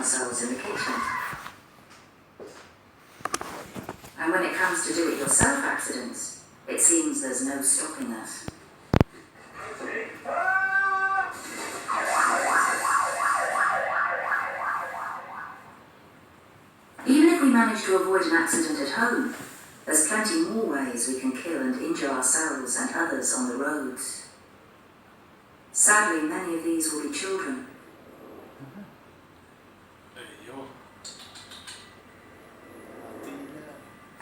ourselves in the kitchen. And when it comes to do-it-yourself accidents, it seems there's no stopping us. Even if we manage to avoid an accident at home, there's plenty more ways we can kill and injure ourselves and others on the roads. Sadly, many of these will be children.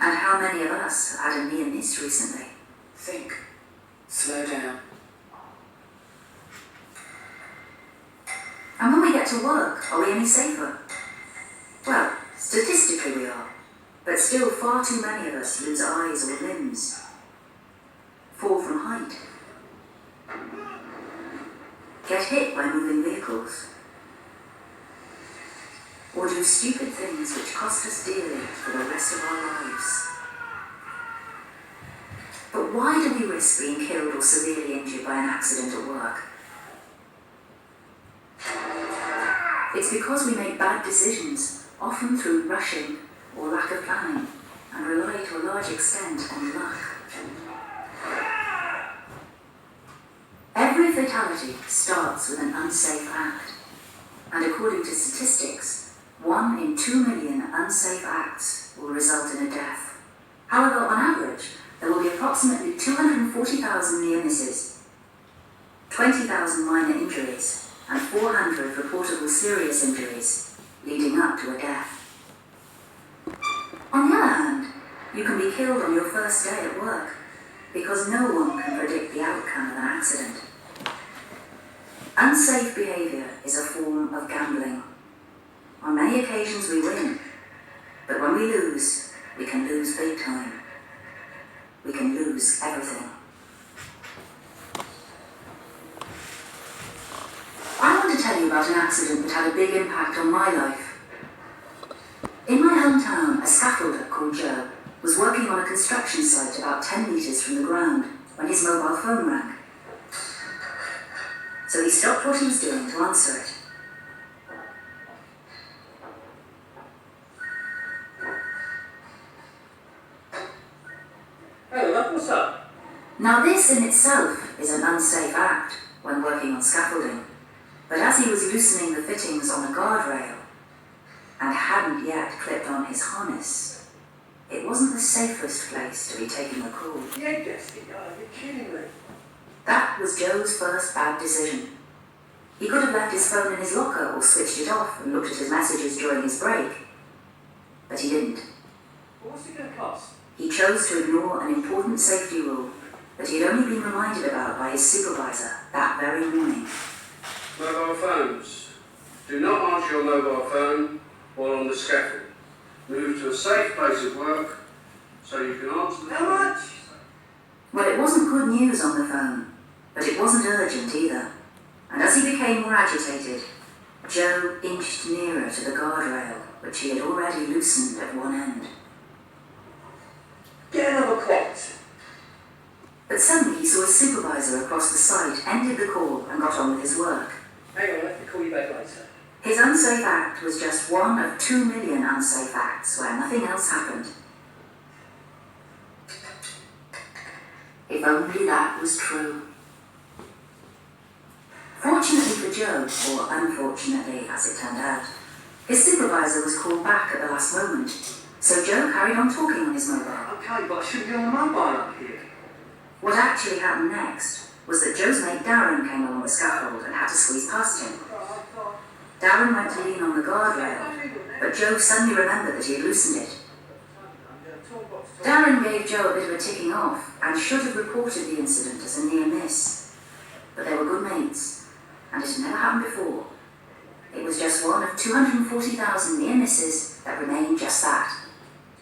And how many of us have had a near miss recently? Think. Slow down. And when we get to work, are we any safer? Well, statistically we are, but still far too many of us lose eyes or limbs, fall from height, get hit by moving vehicles, or do stupid things which cost us dearly for the rest of our lives. But why do we risk being killed or severely injured by an accident at work? It's because we make bad decisions, often through rushing or lack of planning, and rely to a large extent on luck. Every fatality starts with an unsafe act, and according to statistics, 1 in 2 million unsafe acts will result in a death. However, on average, there will be approximately 240,000 near misses, 20,000 minor injuries, and 400 reportable serious injuries, leading up to a death. On the other hand, you can be killed on your first day at work, because no one can predict the outcome of an accident. Unsafe behaviour is a form of gambling. On many occasions we win, but when we lose, we can lose big time. We can lose everything. I want to tell you about an accident that had a big impact on my life. In my hometown, a scaffolder called Joe was working on a construction site about 10 metres from the ground when his mobile phone rang. So he stopped what he was doing to answer it. Hello, love, what's up? Now this in itself is an unsafe act when working on scaffolding, but as he was loosening the fittings on the guardrail and hadn't yet clipped on his harness, it wasn't the safest place to be taking the call. Yeah, Jessica, you're kidding me. That was Joe's first bad decision. He could have left his phone in his locker or switched it off and looked at his messages during his break, but he didn't. What's it going to cost? He chose to ignore an important safety rule that he had only been reminded about by his supervisor that very morning. Mobile phones. Do not answer your mobile phone while on the scaffold. Move to a safe place of work so you can answer the phone. How much? Well, it wasn't good news on the phone, but it wasn't urgent either. And as he became more agitated, Joe inched nearer to the guardrail, which he had already loosened at one end. Get another quote. But suddenly he saw his supervisor across the site, ended the call and got on with his work. Hang on, let me call you back later. His unsafe act was just one of 2 million unsafe acts where nothing else happened. If only that was true. Fortunately for Joe, or unfortunately as it turned out, his supervisor was called back at the last moment, so Joe carried on talking on his mobile. Okay, but I shouldn't be on the mobile up here. What actually happened next was that Joe's mate Darren came along the scaffold and had to squeeze past him. Darren went to lean on the guardrail, but Joe suddenly remembered that he had loosened it. Darren gave Joe a bit of a ticking off and should have reported the incident as a near miss. But they were good mates, and it had never happened before. It was just one of 240,000 near misses that remained just that,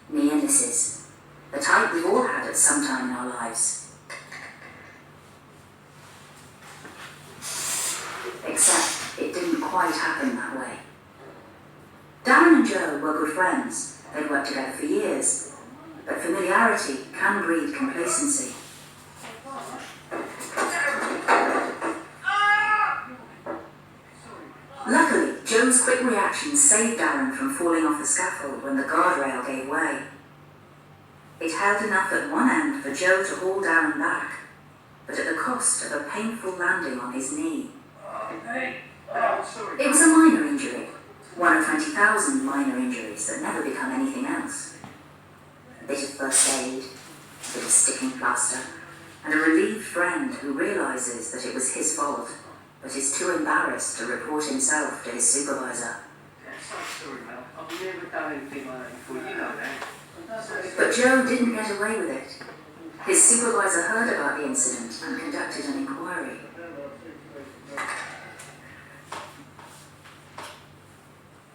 near misses, the type we've all had at some time in our lives. Except it didn't quite happen that way. Darren and Joe were good friends. They'd worked together for years, but familiarity can breed complacency. Luckily, Joe's quick reaction saved Darren from falling off the scaffold when the guardrail gave way. It held enough at one end for Joe to haul Darren back, but at the cost of a painful landing on his knee. Sorry. It was a minor injury, one of 20,000 minor injuries that never become anything else. A bit of first aid, a bit of sticking plaster, and a relieved friend who realises that it was his fault, but is too embarrassed to report himself to his supervisor. Sorry, Mel. I've never done anything like that before, you know that. But Joe didn't get away with it. His supervisor heard about the incident and conducted an inquiry.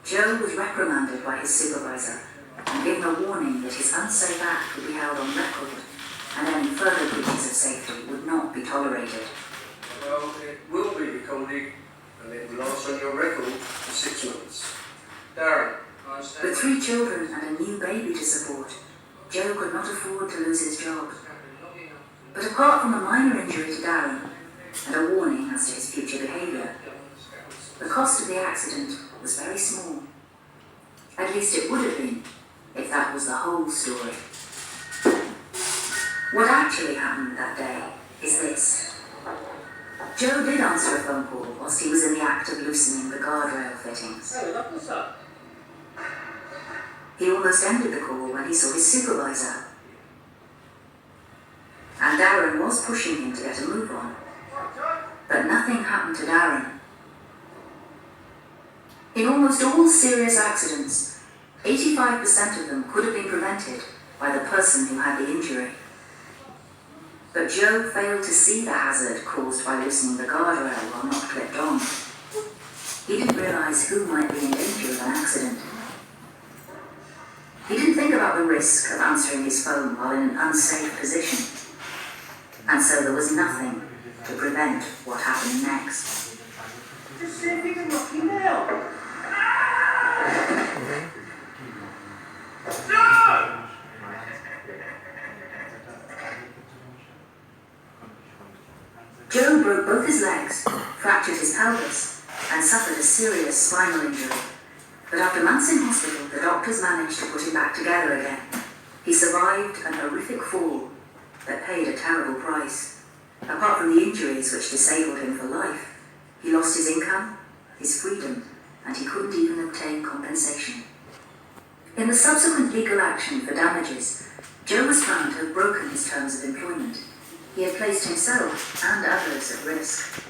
Joe was reprimanded by his supervisor and given a warning that his unsafe act would be held on record and any further breaches of safety would not be tolerated. Well, it will be recorded and it will last on your record for 6 months. Darren, I understand. With 3 children and a new baby to support, Joe could not afford to lose his job. But apart from a minor injury to Darren and a warning as to his future behaviour, the cost of the accident was very small. At least it would have been, if that was the whole story. What actually happened that day is this. Joe did answer a phone call whilst he was in the act of loosening the guardrail fittings. Hey, look, what's up? He almost ended the call when he saw his supervisor. And Darren was pushing him to get a move on. But nothing happened to Darren. In almost all serious accidents, 85% of them could have been prevented by the person who had the injury. But Joe failed to see the hazard caused by loosening the guardrail while not clipped on. He didn't realise who might be in danger of an accident. He didn't think about the risk of answering his phone while in an unsafe position. And so there was nothing to prevent what happened next. Just see if you can knock him out. Joe broke both his legs, fractured his pelvis, and suffered a serious spinal injury. But after months in hospital, the doctors managed to put him back together again. He survived an horrific fall that paid a terrible price. Apart from the injuries which disabled him for life, he lost his income, his freedom, and he couldn't even obtain compensation. In the subsequent legal action for damages, Joe was found to have broken his terms of employment. He had placed himself and others at risk.